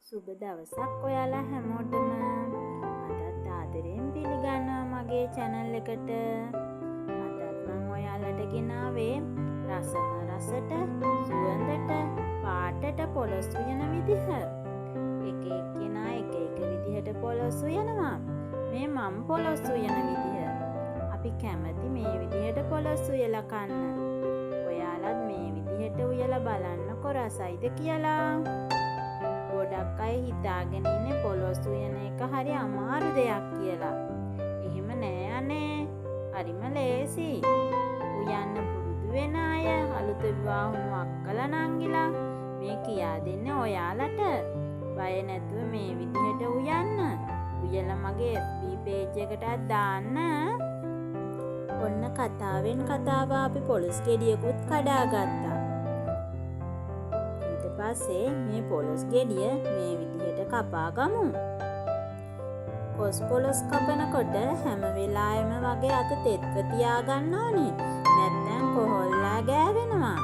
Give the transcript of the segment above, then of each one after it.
සුබ දවසක් ඔයාලා හැමෝටම. අදත් ආදරයෙන් පිළිගන්නවා මගේ channel එකට. අදත් මම ඔයාලට ගෙනාවේ රසට සුවඳට පාටට පොලොස් උයන විදිහ. එක එක්කෙනා එක විදිහට පොලොස් උයනවා. මේ මම පොලොස් උයන විදිහ. අපි කැමති මේ විදිහට පොලොස් උයලා කන්න. ඔයාලත් මේ විදිහට උයලා බලන්නකො රසයිද කියලා. ගොඩක් අය හිතාගෙන ඉන්නේ පොලොස් උයන එක හරි අමාරු දෙයක් කියලා. එහෙම නෑ අනේ. හරිම ලේසි. උයන්න පුරුදු වෙන අය, අලුත විවාහ වුණු අක්කලා නංගිලා මේ කියා දෙන්නේ ඔයාලට. බය නැතුව මේ විදිහට උයන්න. උයලා මගේ FB page එකටත් දාන්න. ඔන්න කතාවෙන් කතාව අපි පොලොස් ගෙඩියකුත් කඩාගත්තා. පස්සේ මේ පොලොස් ගෙඩිය මේ විදිහට කපා ගමු. කොස් පොලොස් කපනකොට හැම වෙලාවෙම වගේ අත තෙත්ව තියාගන්න ඕනේ. නැත්නම් කොහොල්ලා ගෑවෙනවා.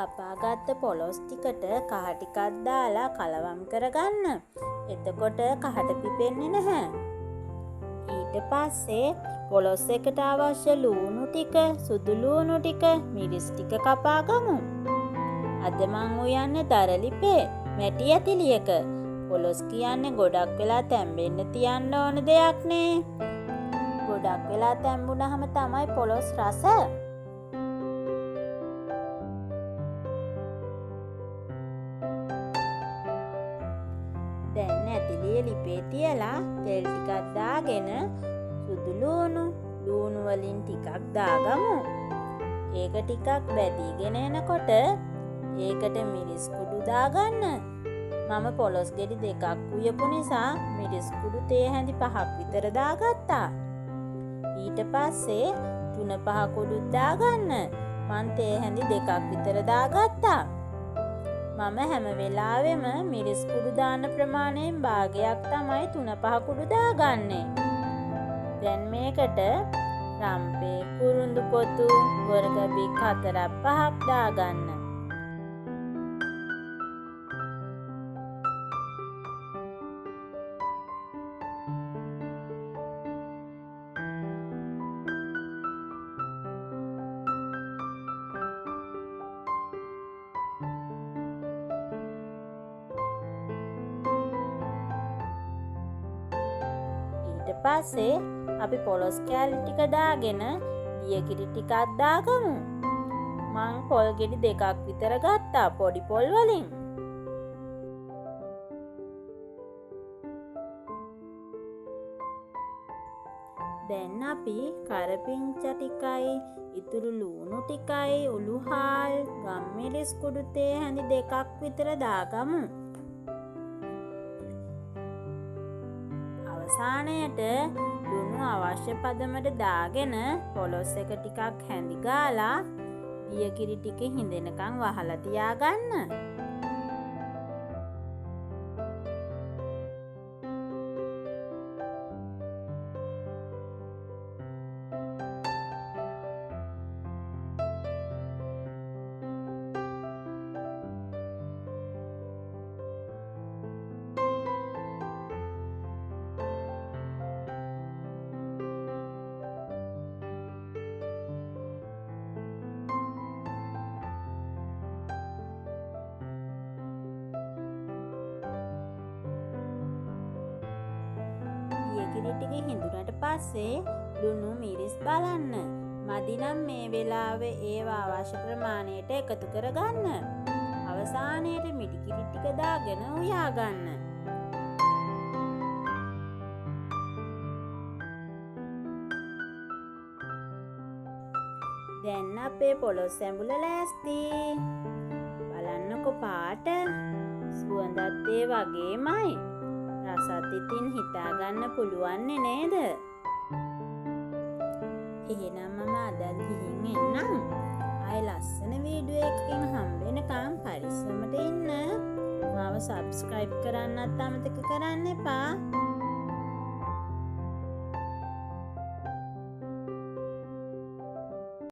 කපාගත්ත පොලොස් ටිකට කහ ටිකක් දාලා කලවම් කරගන්න. එතකොට කහට පිපෙන්නේ නැහැ. ඊට පස්සේ පොලොස් එකට අවශ්‍ය ලූණු ටික, සුදු ලූණු ටික, මිරිස් ටික කපා ගමු. අද මං උයන්නේ දරලිපේ මැටි ඇතිලියක. පොලොස් කියන්නේ ගොඩක් වෙලා තැම්බෙන්න තියන්න ඕන දෙයක් නේ. ගොඩක් වෙලා තැම්බුනහම තමයි පොලොස් රස. දැන් ඇතිලිය ලිපේ තියලා තෙල් ටිකක් දාගෙන සුදු ලූණු වලින් ටිකක් දාගමු. ඒක ටිකක් බැදීගෙන එනකොට ඒකට මිරිස් කුඩු දාගන්න. මම පොලොස් ගෙඩි දෙකක් උයපු නිසා මිරිස් කුඩු තේ හැඳි 5ක් විතර දාගත්තා. ඊට පස්සේ 3-5 කුඩුත් දාගන්න. මං තේ හැඳි 2ක් විතර දාගත්තා. මම හැම වෙලාවෙම මිරිස් කුඩු දාන ප්‍රමාණයෙන් භාගයක් තමයි 3-5 කුඩු දාගන්නේ. දැන් මේකට රම්පේ, කුරුඳු පොතු, බොරගබික් 4-5ක් දාගන්න. ඊට පස්සේ අපි පොලොස් කෑලි ටික දාගෙන දියකිරි ටිකක් දාගමු. මං පොල් ගෙඩි 2ක් විතර ගත්තා පොඩි පොල් වලින්. දැන් අපි කරපිංචා ටිකයි, ඉතුරු ලූණු ටිකයි, උළුහාල්, ගම්මිරිස් කුඩු තේ හැඳි 2ක් විතර දාගමු. අවසානයට ලුණු අවශ්‍ය පදමට දාගෙන පොලොස් එක ටිකක් හැඳි ගාලා දියකිරි ටික හිඳෙනකන් වහලා තියාගන්න. දියකිරි ටික හිඳුනට පස්සේ ලුණු මිරිස් බලන්න. මදි නම් මේ වෙලාවේ ඒවා අවශ්‍ය ප්‍රමාණයට එකතු කරගන්න. අවසානයේ මිටිකිරි ටික දාගෙන උයා ගන්න. දැන් අපේ පොළොස් ඇඹුල ලෑස්ති. බලන්නකො පාට සුවඳත් ඒ වගේමයි. රසත් ඉතින් හිතාගන්න පුළුවන්නේ නේද? එහෙනම් මම අදත් ගිහින් එන්නම්. ආයෙ ලස්සන වීඩියෝ එකකින් හම්බෙනකම් පරිස්සමට ඉන්න. මාව සබ්ස්ක්‍රයිබ් කරන්නත් අමතක කරන්න එපා.